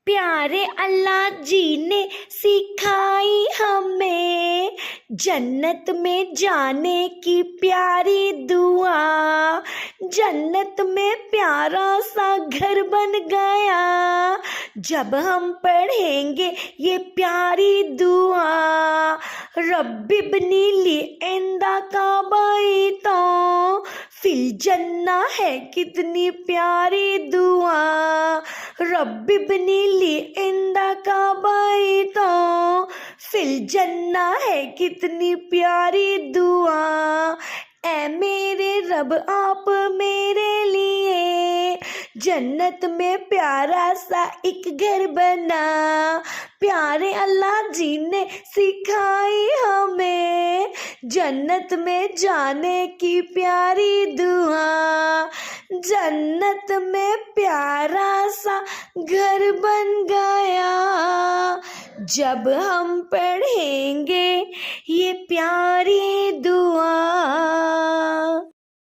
پیارے اللہ جی نے سکھائی ہمیں جنت میں جانے کی پیاری دعا، جنت میں پیارا سا گھر بن گیا جب ہم پڑھیں گے یہ پیاری دعا۔ رب ابنی لی عندک بیتا فی الجنہ، ہے کتنی پیاری دعا۔ رب ابنی لی عندک بیتا فی الجنہ، ہے کتنی پیاری دعا۔ اے میرے رب آپ میرے لیے جنت میں پیارا سا ایک گھر بنا۔ پیارے اللہ جی نے سکھائی ہمیں جنت میں جانے کی پیاری دعا، جنت میں پیارا سا گھر بن گیا جب ہم پڑھیں